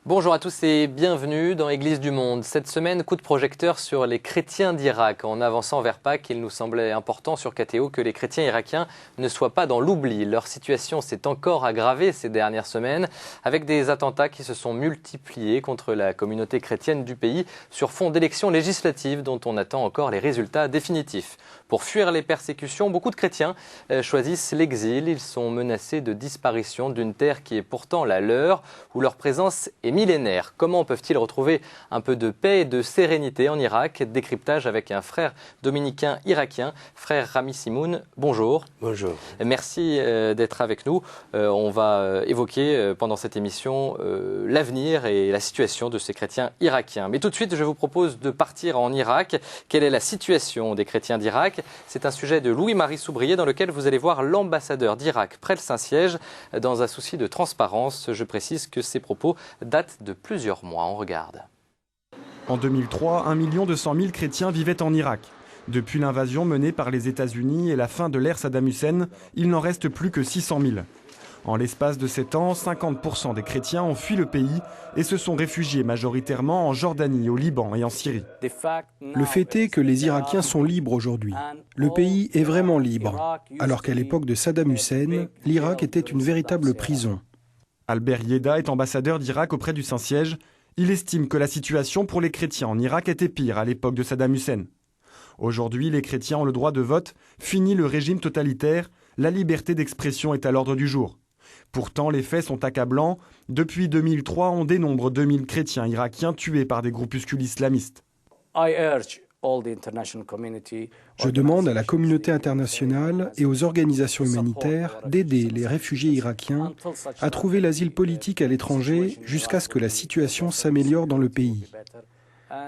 Bonjour à tous et bienvenue dans Église du Monde. Cette semaine, coup de projecteur sur les chrétiens d'Irak. En avançant vers Pâques, il nous semblait important sur KTO que les chrétiens irakiens ne soient pas dans l'oubli. Leur situation s'est encore aggravée ces dernières semaines avec des attentats qui se sont multipliés contre la communauté chrétienne du pays sur fond d'élections législatives dont on attend encore les résultats définitifs. Pour fuir les persécutions, beaucoup de chrétiens choisissent l'exil. Ils sont menacés de disparition d'une terre qui est pourtant la leur, où leur présence est millénaire. Comment peuvent-ils retrouver un peu de paix et de sérénité en Irak? Décryptage avec un frère dominicain irakien, frère Rami Simoun. Bonjour. Bonjour. Merci d'être avec nous. On va évoquer pendant cette émission l'avenir et la situation de ces chrétiens irakiens. Mais tout de suite, je vous propose de partir en Irak. Quelle est la situation des chrétiens d'Irak? C'est un sujet de Louis-Marie Soubrier dans lequel vous allez voir l'ambassadeur d'Irak près le Saint-Siège. Dans un souci de transparence, je précise que ces propos datent de plusieurs mois. On regarde. En 2003, 1 200 000 chrétiens vivaient en Irak. Depuis l'invasion menée par les États-Unis et la fin de l'ère Saddam Hussein, il n'en reste plus que 600 000. En l'espace de 7 ans, 50% des chrétiens ont fui le pays et se sont réfugiés majoritairement en Jordanie, au Liban et en Syrie. Le fait est que les Irakiens sont libres aujourd'hui. Le pays est vraiment libre, alors qu'à l'époque de Saddam Hussein, l'Irak était une véritable prison. Albert Yeda est ambassadeur d'Irak auprès du Saint-Siège. Il estime que la situation pour les chrétiens en Irak était pire à l'époque de Saddam Hussein. Aujourd'hui, les chrétiens ont le droit de vote, fini le régime totalitaire, la liberté d'expression est à l'ordre du jour. Pourtant, les faits sont accablants. Depuis 2003, on dénombre 2000 chrétiens irakiens tués par des groupuscules islamistes. Je demande à la communauté internationale et aux organisations humanitaires d'aider les réfugiés irakiens à trouver l'asile politique à l'étranger jusqu'à ce que la situation s'améliore dans le pays.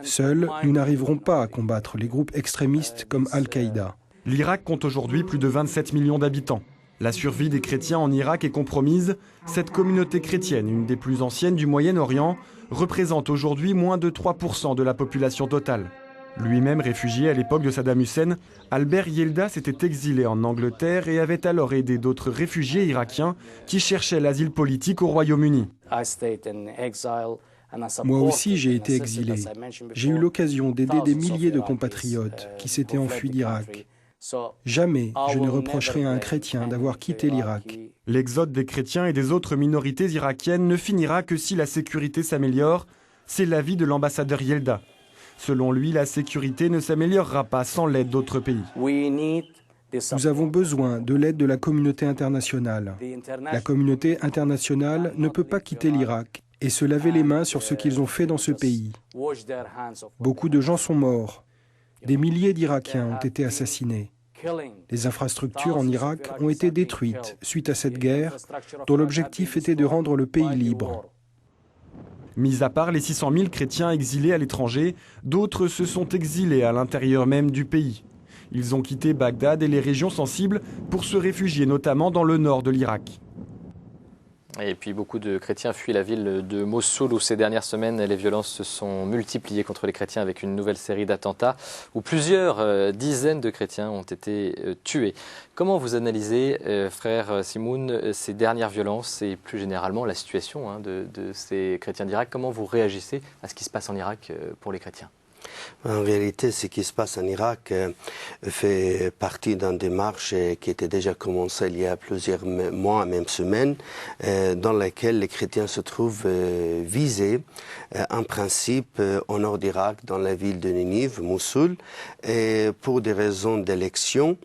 Seuls, nous n'arriverons pas à combattre les groupes extrémistes comme Al-Qaïda. L'Irak compte aujourd'hui plus de 27 millions d'habitants. La survie des chrétiens en Irak est compromise. Cette communauté chrétienne, une des plus anciennes du Moyen-Orient, représente aujourd'hui moins de 3% de la population totale. Lui-même réfugié à l'époque de Saddam Hussein, Albert Yelda s'était exilé en Angleterre et avait alors aidé d'autres réfugiés irakiens qui cherchaient l'asile politique au Royaume-Uni. Moi aussi, j'ai été exilé. J'ai eu l'occasion d'aider des milliers de compatriotes qui s'étaient enfuis d'Irak. Jamais je ne reprocherai à un chrétien d'avoir quitté l'Irak. L'exode des chrétiens et des autres minorités irakiennes ne finira que si la sécurité s'améliore. C'est l'avis de l'ambassadeur Yelda. Selon lui, la sécurité ne s'améliorera pas sans l'aide d'autres pays. Nous avons besoin de l'aide de la communauté internationale. La communauté internationale ne peut pas quitter l'Irak et se laver les mains sur ce qu'ils ont fait dans ce pays. Beaucoup de gens sont morts. Des milliers d'Irakiens ont été assassinés. Les infrastructures en Irak ont été détruites suite à cette guerre dont l'objectif était de rendre le pays libre. Mis à part les 600 000 chrétiens exilés à l'étranger, d'autres se sont exilés à l'intérieur même du pays. Ils ont quitté Bagdad et les régions sensibles pour se réfugier notamment dans le nord de l'Irak. Et puis beaucoup de chrétiens fuient la ville de Mossoul où ces dernières semaines les violences se sont multipliées contre les chrétiens avec une nouvelle série d'attentats où plusieurs dizaines de chrétiens ont été tués. Comment vous analysez, frère Simoun, ces dernières violences et plus généralement la situation de ces chrétiens d'Irak? Comment vous réagissez à ce qui se passe en Irak pour les chrétiens? En réalité, ce qui se passe en Irak fait partie d'une démarche qui était déjà commencée il y a plusieurs mois, même semaines, dans laquelle les chrétiens se trouvent visés, en principe, au nord d'Irak, dans la ville de Ninive, Mossoul, pour des raisons d'élection.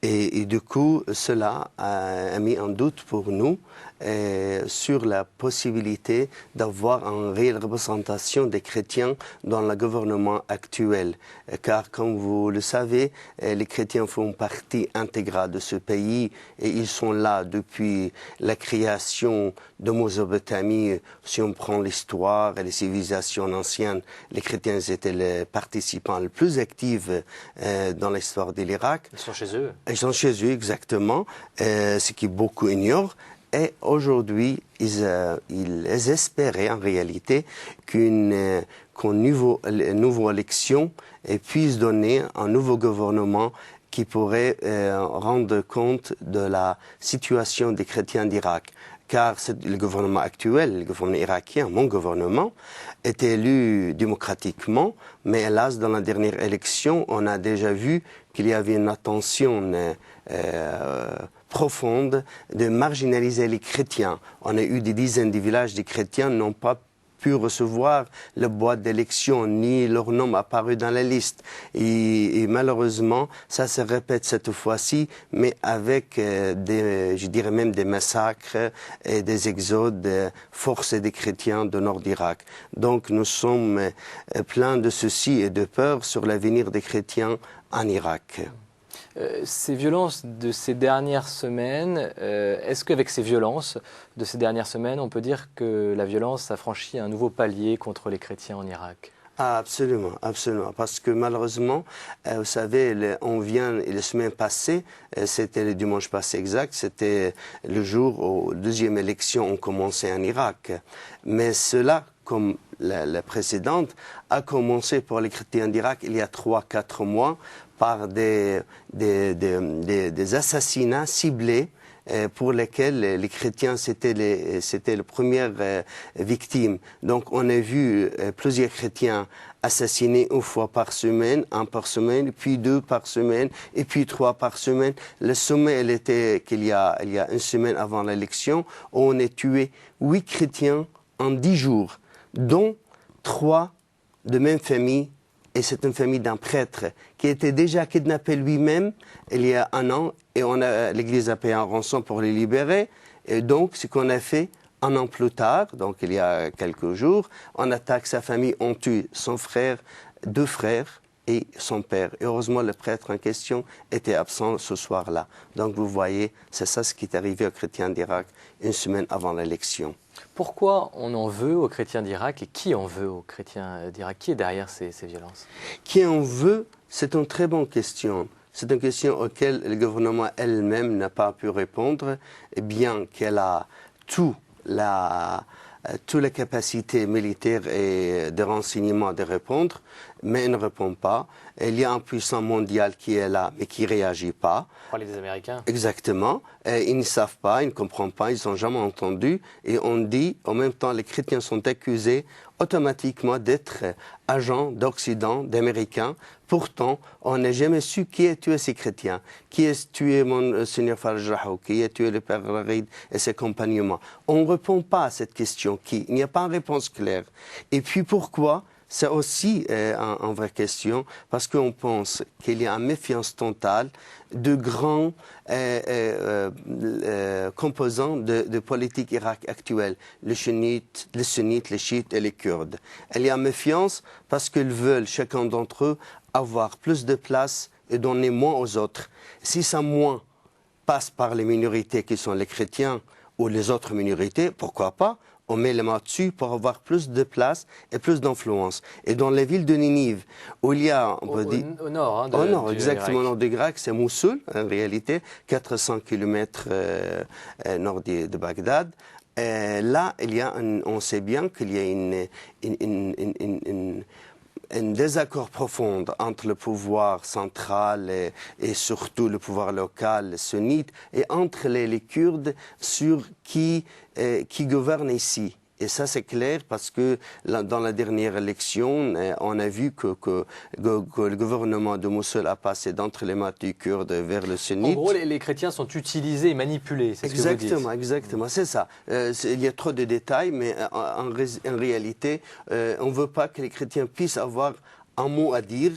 Et du coup, cela a mis en doute pour nous sur la possibilité d'avoir une réelle représentation des chrétiens dans le gouvernement actuel. Car, comme vous le savez, les chrétiens font partie intégrale de ce pays et ils sont là depuis la création de Mésopotamie. Si on prend l'histoire et les civilisations anciennes, les chrétiens étaient les participants les plus actifs dans l'histoire de l'Irak. Ils sont chez eux. Ils sont chez eux, exactement, ce que beaucoup ignorent. Et aujourd'hui, ils espéraient en réalité qu'une nouvelle élection puisse donner un nouveau gouvernement qui pourrait rendre compte de la situation des chrétiens d'Irak. Car le gouvernement actuel, le gouvernement irakien, mon gouvernement, est élu démocratiquement, mais hélas, dans la dernière élection, on a déjà vu qu'il y avait une attention profonde de marginaliser les chrétiens. On a eu des dizaines de villages de chrétiens n'ont pas pu recevoir le boîte d'élection, ni leur nom apparu dans la liste. Et malheureusement, ça se répète cette fois-ci, mais avec je dirais même des massacres et des exodes forcés des chrétiens du nord d'Irak. Donc nous sommes pleins de soucis et de peur sur l'avenir des chrétiens en Irak. Ces violences de ces dernières semaines, est-ce qu'avec ces violences de ces dernières semaines, on peut dire que la violence a franchi un nouveau palier contre les chrétiens en Irak ? Ah, absolument, absolument. Parce que malheureusement, vous savez, la semaine passée, c'était le dimanche passé exact, c'était le jour où la deuxième élection ont commencé en Irak. Mais cela, comme la précédente, a commencé pour les chrétiens d'Irak il y a 3-4 mois par des assassinats ciblés pour lesquels les chrétiens c'était les premières victimes. Donc on a vu plusieurs chrétiens assassinés une fois par semaine, un par semaine, puis 2 par semaine, et puis 3 par semaine. Le sommet, elle était il y a une semaine avant l'élection, où on a tué 8 chrétiens en 10 jours, dont 3 de même famille. Et c'est une famille d'un prêtre qui était déjà kidnappé lui-même il y a 1 an et l'Église a payé un rançon pour les libérer. Et donc, ce qu'on a fait 1 an plus tard, donc il y a quelques jours, on attaque sa famille, on tue son frère, 2 frères et son père. Et heureusement, le prêtre en question était absent ce soir-là. Donc vous voyez, c'est ça ce qui est arrivé aux chrétiens d'Irak 1 semaine avant l'élection. Pourquoi on en veut aux chrétiens d'Irak et qui en veut aux chrétiens d'Irak? Qui est derrière ces violences? Qui en veut? C'est une très bonne question. C'est une question auquel le gouvernement elle-même n'a pas pu répondre, bien qu'elle a toute la capacité militaire et de renseignement de répondre, mais elle ne répond pas. Il y a un puissant mondial qui est là, mais qui ne réagit pas. On parle des Américains. Exactement. Ils ne savent pas, ils ne comprennent pas, ils n'ont jamais entendu. Et on dit, en même temps, les chrétiens sont accusés automatiquement d'être agents d'Occident, d'Américains. Pourtant, on n'a jamais su qui a tué ces chrétiens, qui a tué Monseigneur Faraj Rahou, qui a tué le Père Rarid et ses compagnons. On ne répond pas à cette question. Il n'y a pas une réponse claire. Et puis pourquoi? C'est aussi une vraie question, parce qu'on pense qu'il y a une méfiance totale de grands composants de politique Irak actuelle, les sunnites, les chiites et les Kurdes. Il y a une méfiance parce qu'ils veulent, chacun d'entre eux, avoir plus de place et donner moins aux autres. Si ça moins passe par les minorités qui sont les chrétiens ou les autres minorités, pourquoi pas? On met les mains dessus pour avoir plus de place et plus d'influence. Et dans les villes de Ninive, où il y a, on peut dire... Au nord, hein, au nord, exactement, au nord de Irak, c'est Mossoul, en réalité, 400 km nord de Bagdad. Là, on sait bien qu'il y a un désaccord profond entre le pouvoir central et surtout le pouvoir local sunnite et entre les Kurdes sur qui gouverne ici. Et ça, c'est clair parce que dans la dernière élection, on a vu que le gouvernement de Mossoul a passé d'entre les mains des Kurdes vers le sunnite. En gros, les chrétiens sont utilisés et manipulés, c'est ce que vous dites. Exactement, c'est ça. Il y a trop de détails, mais en réalité, on ne veut pas que les chrétiens puissent avoir un mot à dire.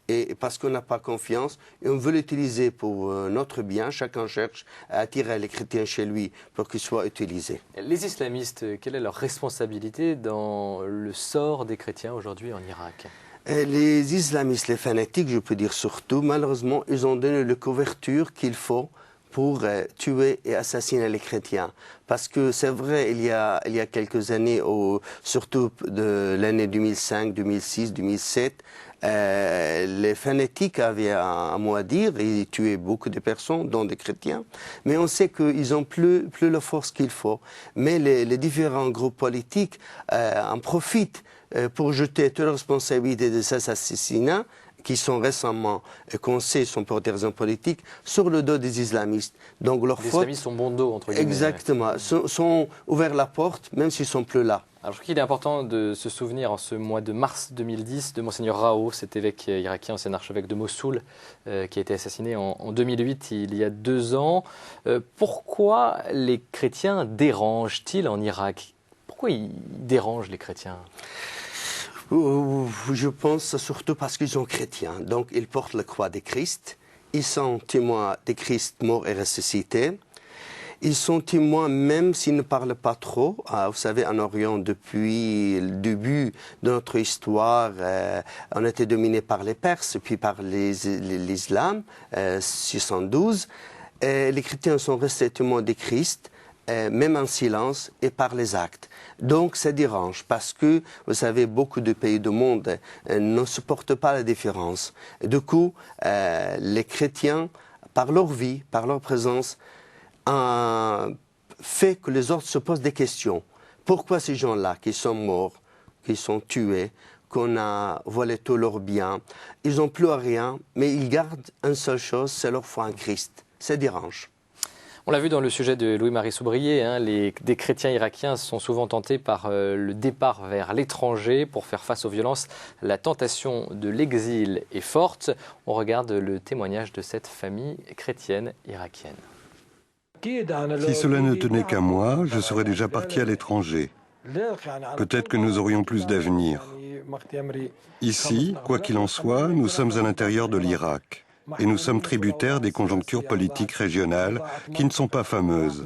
Et parce qu'on n'a pas confiance, et on veut l'utiliser pour notre bien. Chacun cherche à attirer les chrétiens chez lui pour qu'ils soient utilisés. Les islamistes, quelle est leur responsabilité dans le sort des chrétiens aujourd'hui en Irak? Les islamistes, les fanatiques, je peux dire surtout, malheureusement, ils ont donné la couverture qu'il faut pour tuer et assassiner les chrétiens. Parce que c'est vrai, il y a quelques années, surtout de l'année 2005, 2006, 2007, les fanatiques avaient un mot à dire et ils tuaient beaucoup de personnes, dont des chrétiens. Mais on sait qu'ils n'ont plus la force qu'il faut. Mais les différents groupes politiques en profitent pour jeter toute la responsabilité de ces assassinats qui sont récemment, qu'on sait, sont pour des raisons politiques, sur le dos des islamistes. Donc les islamistes sont bon dos, entre guillemets. Exactement, sont ouverts la porte, même s'ils ne sont plus là. Alors je trouve qu'il est important de se souvenir en ce mois de mars 2010 de Monseigneur Rao, cet évêque irakien, ancien archevêque de Mossoul, qui a été assassiné en 2008, il y a 2 ans. Pourquoi les chrétiens dérangent-ils en Irak? Pourquoi ils dérangent les chrétiens? Je pense surtout parce qu'ils sont chrétiens. Donc ils portent la croix de Christ. Ils sont témoins de Christ mort et ressuscité. Ils sont témoins même s'ils ne parlent pas trop. Vous savez, en Orient, depuis le début de notre histoire, on était dominé par les Perses, puis par l'Islam, 612. Les chrétiens sont restés témoins de Christ, même en silence et par les actes. Donc ça dérange parce que, vous savez, beaucoup de pays du monde ne supportent pas la différence. Du coup, les chrétiens, par leur vie, par leur présence, fait que les autres se posent des questions. Pourquoi ces gens-là qui sont morts, qui sont tués, qu'on a volé tous leurs biens, ils n'ont plus rien, mais ils gardent une seule chose, c'est leur foi en Christ. Ça dérange. On l'a vu dans le sujet de Louis-Marie Soubrier, des chrétiens irakiens sont souvent tentés par le départ vers l'étranger pour faire face aux violences. La tentation de l'exil est forte. On regarde le témoignage de cette famille chrétienne irakienne. Si cela ne tenait qu'à moi, je serais déjà parti à l'étranger. Peut-être que nous aurions plus d'avenir. Ici, quoi qu'il en soit, nous sommes à l'intérieur de l'Irak. Et nous sommes tributaires des conjonctures politiques régionales qui ne sont pas fameuses.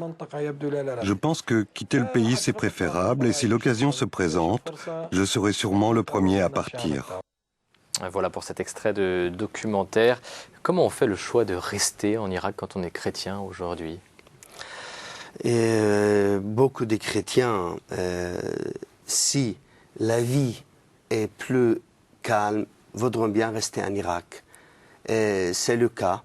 Je pense que quitter le pays, c'est préférable, et si l'occasion se présente, je serai sûrement le premier à partir. Voilà pour cet extrait de documentaire. Comment on fait le choix de rester en Irak quand on est chrétien aujourd'hui ? Beaucoup de chrétiens, si la vie est plus calme, voudront bien rester en Irak. C'est le cas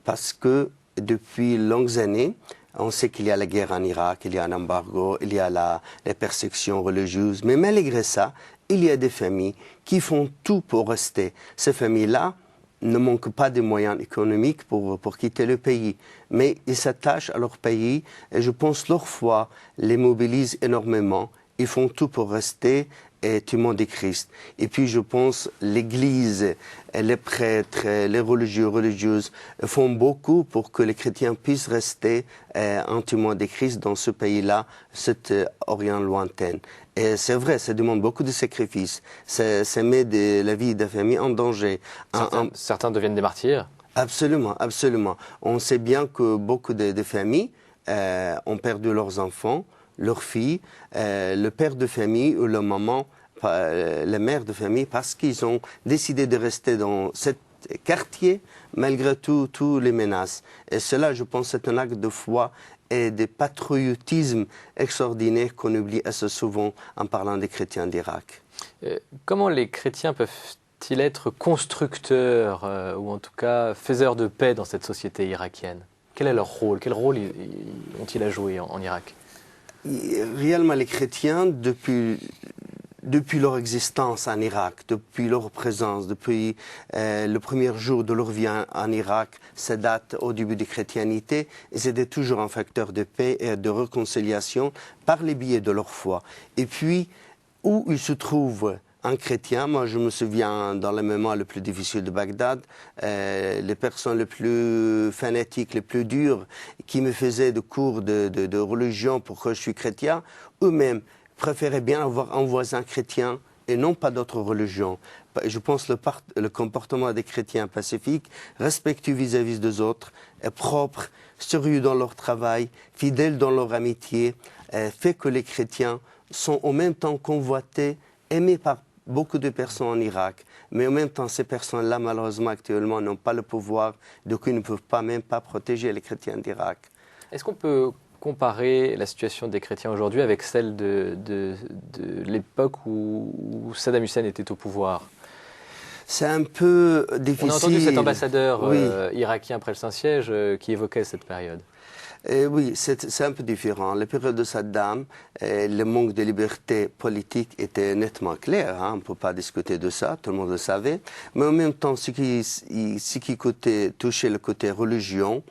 parce que depuis longues années, on sait qu'il y a la guerre en Irak, il y a un embargo, il y a les persécutions religieuses. Mais malgré ça, il y a des familles qui font tout pour rester. Ces familles-là ne manquent pas de moyens économiques pour quitter le pays. Mais ils s'attachent à leur pays et je pense leur foi les mobilise énormément. Ils font tout pour rester et témoins de Christ. Et puis je pense l'Église, les prêtres, les religieux, religieuses font beaucoup pour que les chrétiens puissent rester en témoins de Christ dans ce pays-là, cet Orient lointain. Et c'est vrai, ça demande beaucoup de sacrifices. Ça met la vie de la famille en danger. Certains deviennent des martyrs. Absolument, absolument. On sait bien que beaucoup de familles ont perdu leurs enfants, leurs filles, le père de famille ou la maman, la mère de famille, parce qu'ils ont décidé de rester dans ce quartier malgré toutes les menaces. Et cela, je pense, c'est un acte de foi et de patriotisme extraordinaire qu'on oublie assez souvent en parlant des chrétiens d'Irak. Comment les chrétiens peuvent-ils être constructeurs ou en tout cas faiseurs de paix dans cette société irakienne? Quel est leur rôle? Quel rôle ont-ils à jouer en Irak? Réellement, les chrétiens, depuis leur existence en Irak, depuis leur présence, depuis le premier jour de leur vie en Irak, ça date au début de la chrétienté, ils étaient toujours un facteur de paix et de réconciliation par les biais de leur foi. Et puis, où ils se trouvent un chrétien, moi je me souviens dans les moments les plus difficiles de Bagdad, les personnes les plus fanatiques, les plus dures, qui me faisaient des cours de religion pour que je suis chrétien, eux-mêmes préféraient bien avoir un voisin chrétien et non pas d'autres religions. Je pense que le comportement des chrétiens pacifiques, respectueux vis-à-vis des autres, est propre, sérieux dans leur travail, fidèles dans leur amitié, fait que les chrétiens sont en même temps convoités, aimés beaucoup de personnes en Irak. Mais en même temps, ces personnes-là, malheureusement, actuellement, n'ont pas le pouvoir, donc ils ne peuvent même pas protéger les chrétiens d'Irak. Est-ce qu'on peut comparer la situation des chrétiens aujourd'hui avec celle de l'époque où Saddam Hussein était au pouvoir? C'est un peu difficile. On a entendu cet ambassadeur irakien après le Saint-Siège qui évoquait cette période. Oui, c'est un peu différent. La période de Saddam, le manque de liberté politique était nettement clair. On ne peut pas discuter de ça, tout le monde le savait. Mais en même temps, ce qui touchait le côté religion,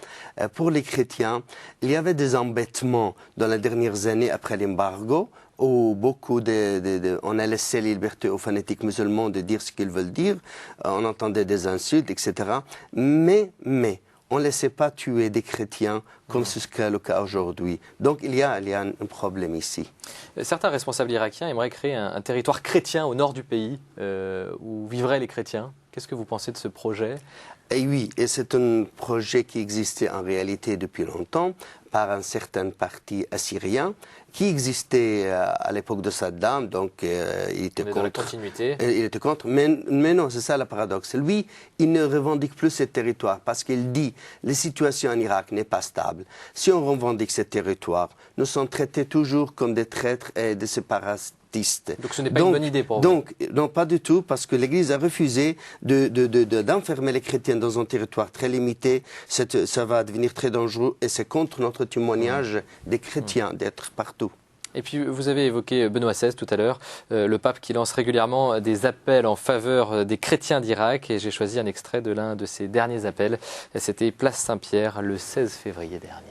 pour les chrétiens, il y avait des embêtements dans les dernières années après l'embargo, où on a laissé la liberté aux fanatiques musulmans de dire ce qu'ils veulent dire, on entendait des insultes, etc. Mais on ne laissait pas tuer des chrétiens comme c'est le cas aujourd'hui. Donc il y a un problème ici. Certains responsables irakiens aimeraient créer un territoire chrétien au nord du pays où vivraient les chrétiens. Qu'est-ce que vous pensez de ce projet? Et oui, et c'est un projet qui existait en réalité depuis longtemps par un certain parti assyrien qui existait à l'époque de Saddam, donc il était contre. Dans la continuité. Il était contre, mais non, c'est ça le paradoxe. Lui, il ne revendique plus ce territoire parce qu'il dit la situation en Irak n'est pas stable. Si on revendique ce territoire, nous sommes traités toujours comme des traîtres et des séparatistes. Donc ce n'est pas une bonne idée pour vous? Donc, non, pas du tout, parce que l'Église a refusé d'enfermer les chrétiens dans un territoire très limité. Ça va devenir très dangereux et c'est contre notre témoignage des chrétiens d'être partout. Et puis vous avez évoqué Benoît XVI tout à l'heure, le pape qui lance régulièrement des appels en faveur des chrétiens d'Irak, et j'ai choisi un extrait de l'un de ses derniers appels. C'était Place Saint-Pierre le 16 février dernier.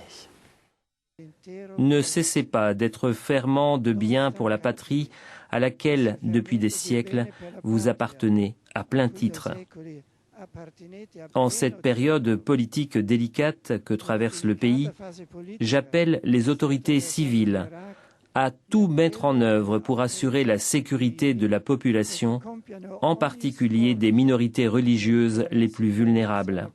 Ne cessez pas d'être fervent de bien pour la patrie à laquelle, depuis des siècles, vous appartenez à plein titre. En cette période politique délicate que traverse le pays, j'appelle les autorités civiles à tout mettre en œuvre pour assurer la sécurité de la population, en particulier des minorités religieuses les plus vulnérables.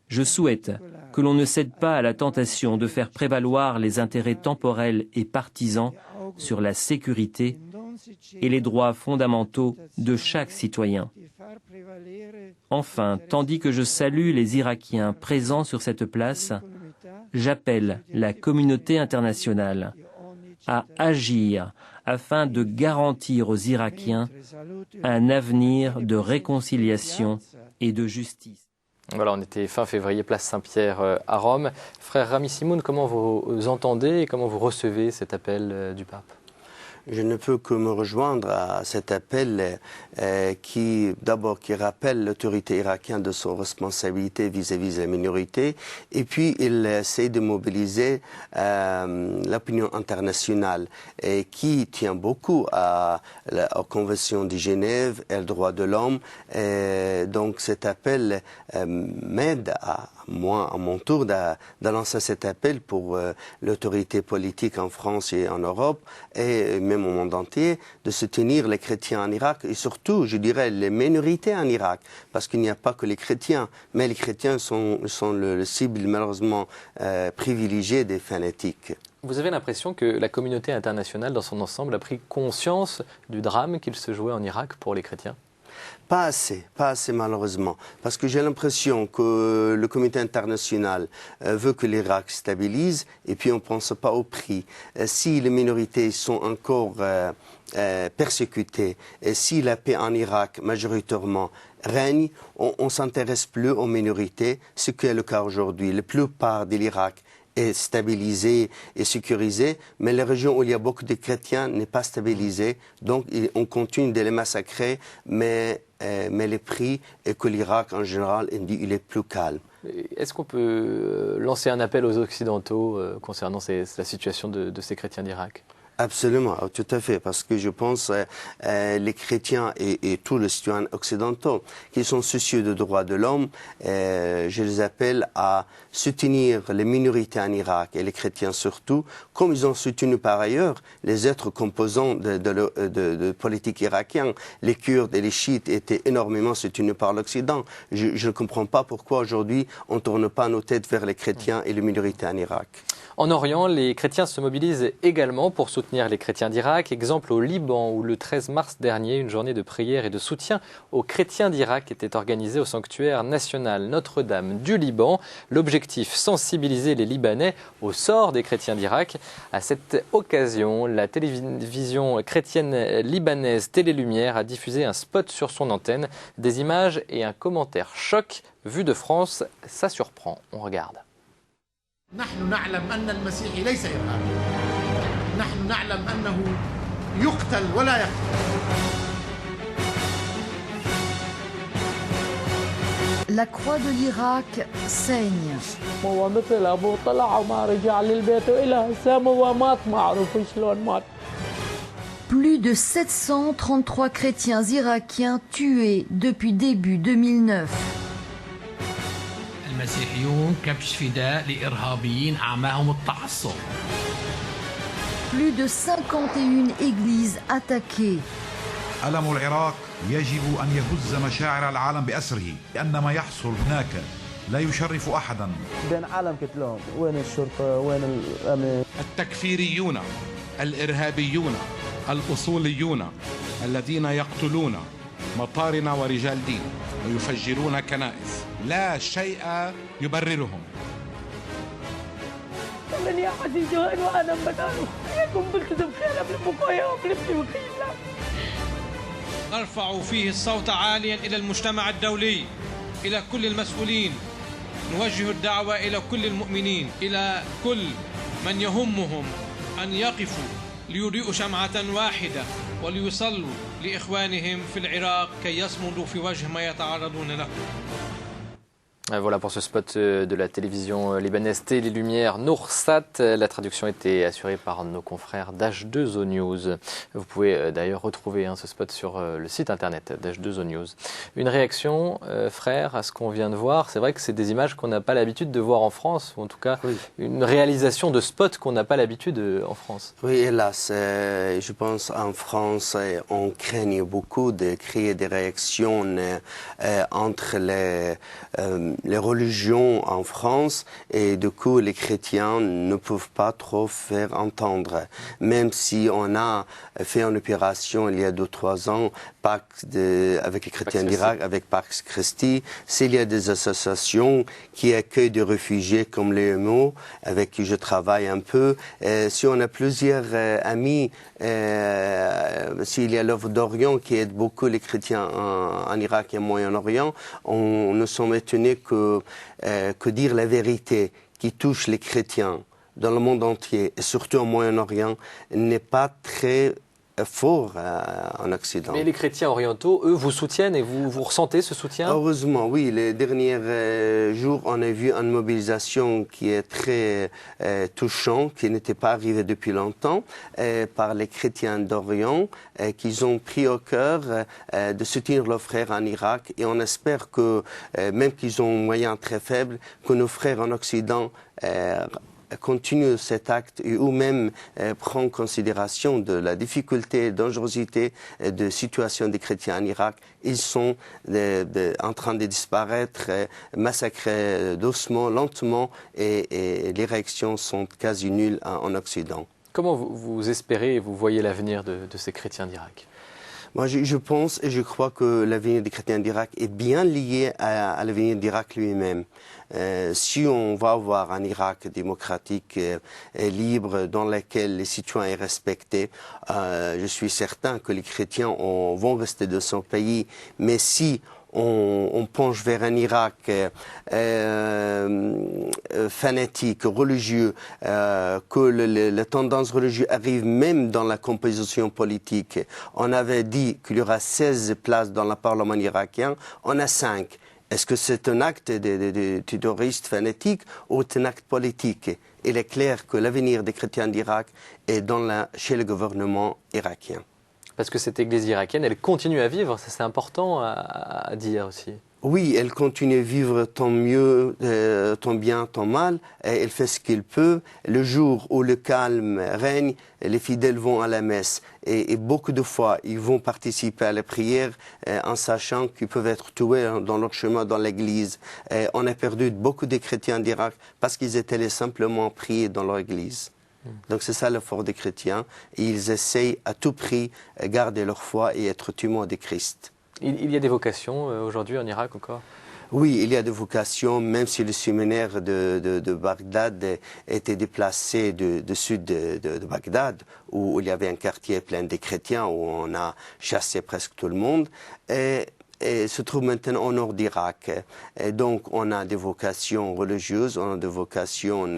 Je souhaite que l'on ne cède pas à la tentation de faire prévaloir les intérêts temporels et partisans sur la sécurité et les droits fondamentaux de chaque citoyen. Enfin, tandis que je salue les Irakiens présents sur cette place, j'appelle la communauté internationale à agir afin de garantir aux Irakiens un avenir de réconciliation et de justice. Voilà, on était fin février, place Saint-Pierre à Rome. Frère Rami Simoun, comment vous entendez et comment vous recevez cet appel du pape? Je ne peux que me rejoindre à cet appel qui rappelle l'autorité irakienne de son responsabilité vis-à-vis de la minorité, et puis il essaie de mobiliser l'opinion internationale et qui tient beaucoup aux conventions de Genève et aux droits de l'homme. Donc cet appel m'aide à mon tour de lancer cet appel pour l'autorité politique en France et en Europe et même au monde entier, de soutenir les chrétiens en Irak et surtout, je dirais, les minorités en Irak, parce qu'il n'y a pas que les chrétiens, mais les chrétiens sont le cible malheureusement privilégiée des fanatiques. Vous avez l'impression que la communauté internationale dans son ensemble a pris conscience du drame qu'il se jouait en Irak pour les chrétiens? Pas assez malheureusement, parce que j'ai l'impression que le comité international veut que l'Irak stabilise et puis on ne pense pas au prix. Si les minorités sont encore persécutées et si la paix en Irak majoritairement règne, on ne s'intéresse plus aux minorités, ce qui est le cas aujourd'hui. La plupart de l'Irak est stabilisée et sécurisée, mais la région où il y a beaucoup de chrétiens n'est pas stabilisée, donc on continue de les massacrer, mais les prix et que l'Irak en général il est plus calme. Est-ce qu'on peut lancer un appel aux Occidentaux concernant la situation de ces chrétiens d'Irak? Absolument, tout à fait, parce que je pense les chrétiens et tous les citoyens occidentaux qui sont soucieux des droits de l'homme, je les appelle à soutenir les minorités en Irak et les chrétiens surtout, comme ils ont soutenu par ailleurs les autres composants de politique irakienne. Les Kurdes et les chiites étaient énormément soutenus par l'Occident. Je ne comprends pas pourquoi aujourd'hui on ne tourne pas nos têtes vers les chrétiens et les minorités en Irak. En Orient, les chrétiens se mobilisent également pour soutenir les chrétiens d'Irak. Exemple au Liban, où le 13 mars dernier, une journée de prière et de soutien aux chrétiens d'Irak était organisée au sanctuaire national Notre-Dame du Liban. L'objectif, sensibiliser les Libanais au sort des chrétiens d'Irak. À cette occasion, la télévision chrétienne libanaise Télé Lumière a diffusé un spot sur son antenne. Des images et un commentaire choc. Vu de France, ça surprend. On regarde. نحن نعلم أن المسيحي ليس إرهابي. نحن نعلم أنه يقتل ولا يقتل. La croix de l'Irak saigne. Plus de 733 chrétiens irakiens tués depuis début 2009. Plus de 51 églises attaquées. ألم العراق يجب أن يهز مشاعر العالم بأسره لأن ما يحصل هناك لا يشرف أحدا. بين عالم كتلهم وين الشرطة وين الأمن؟ التكفيريون الإرهابيون الأصوليون الذين يقتلون مطارنا ورجال دين ويفجرون كنائس لا شيء يبررهم. من يا عزيزي وأنا مكانه يكون بلتزم خير بلبكويا وبلبني وخيلا. نرفع فيه الصوت عاليا إلى المجتمع الدولي، إلى كل المسؤولين، نوجه الدعوة إلى كل المؤمنين، إلى كل من يهمهم أن يقفوا ليضيئوا شمعة واحدة وليصلوا لإخوانهم في العراق كي يصمدوا في وجه ما يتعرضون له. Voilà pour ce spot de la télévision libanaise Télé Lumière Noursat. La traduction était assurée par nos confrères d'H2O News. Vous pouvez d'ailleurs retrouver ce spot sur le site internet d'H2O News. Une réaction, frère, à ce qu'on vient de voir. C'est vrai que c'est des images qu'on n'a pas l'habitude de voir en France, ou en tout cas une réalisation de spot qu'on n'a pas l'habitude en France. Oui, hélas, je pense en France, on craigne beaucoup de créer des réactions entre les religions en France, et du coup les chrétiens ne peuvent pas trop faire entendre. Même si on a fait une opération il y a 2-3 ans avec les chrétiens d'Irak, avec Pax Christi, s'il y a des associations qui accueillent des réfugiés comme les EMO, avec qui je travaille un peu, si on a plusieurs amis, s'il y a l'œuvre d'Orient qui aide beaucoup les chrétiens en Irak et au Moyen-Orient, nous sommes étonnés que dire la vérité qui touche les chrétiens dans le monde entier, et surtout au Moyen-Orient, n'est pas très fort en Occident. Mais les chrétiens orientaux, eux, vous soutiennent et vous ressentez ce soutien? Heureusement, oui. Les derniers jours, on a vu une mobilisation qui est très touchante, qui n'était pas arrivée depuis longtemps, par les chrétiens d'Orient, qui ont pris au cœur de soutenir leurs frères en Irak. Et on espère que, même qu'ils ont un moyen très faible, que nos frères en Occident continue cet acte ou même prend en considération de la difficulté et dangerosité de situation des chrétiens en Irak. Ils sont en train de disparaître, massacrés doucement, lentement, et les réactions sont quasi nulles en Occident. Comment vous espérez et vous voyez l'avenir de ces chrétiens d'Irak? Moi, je pense et je crois que l'avenir des chrétiens d'Irak est bien lié à l'avenir d'Irak lui-même. Si on va avoir un Irak démocratique et libre dans lequel les citoyens sont respectés, je suis certain que les chrétiens vont rester de son pays. Mais si on penche vers un Irak fanatique, religieux, que la tendance religieuse arrive même dans la composition politique. On avait dit qu'il y aura 16 places dans le Parlement irakien, on a 5. Est-ce que c'est un acte de terroriste fanatique ou un acte politique? Il est clair que l'avenir des chrétiens d'Irak est chez le gouvernement irakien. Parce que cette église irakienne, elle continue à vivre, ça c'est important à dire aussi. Oui, elle continue à vivre tant mieux, tant bien, tant mal. Elle fait ce qu'elle peut. Le jour où le calme règne, les fidèles vont à la messe. Et beaucoup de fois, ils vont participer à la prière en sachant qu'ils peuvent être tués dans leur chemin dans l'église. On a perdu beaucoup de chrétiens d'Irak parce qu'ils étaient allés simplement prier dans leur église. Donc c'est ça l'effort des chrétiens. Et ils essayent à tout prix de garder leur foi et être témoins de Christ. Il y a des vocations aujourd'hui en Irak encore? Oui, il y a des vocations, même si le séminaire de Bagdad était déplacé du sud de Bagdad, où il y avait un quartier plein de chrétiens, où on a chassé presque tout le monde. Et se trouve maintenant au nord d'Irak. Et donc, on a des vocations religieuses, on a des vocations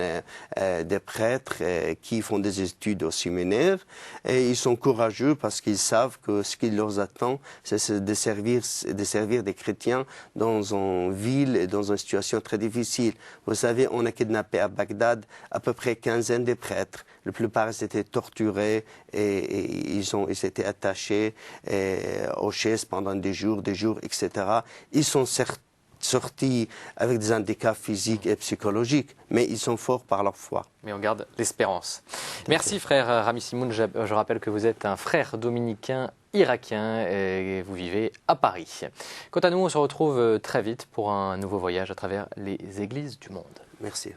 des prêtres qui font des études au séminaire. Et ils sont courageux parce qu'ils savent que ce qui leur attend, c'est de servir des chrétiens dans une ville et dans une situation très difficile. Vous savez, on a kidnappé à Bagdad à peu près 15 de prêtres. La plupart étaient torturés et ils étaient attachés aux chaises pendant des jours, etc. Ils sont sortis avec des handicaps physiques et psychologiques, mais ils sont forts par leur foi. Mais on garde l'espérance. Merci frère Rami Simoun. Je rappelle que vous êtes un frère dominicain irakien et vous vivez à Paris. Quant à nous, on se retrouve très vite pour un nouveau voyage à travers les églises du monde. Merci.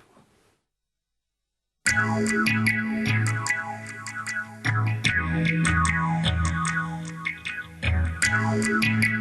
Thank you.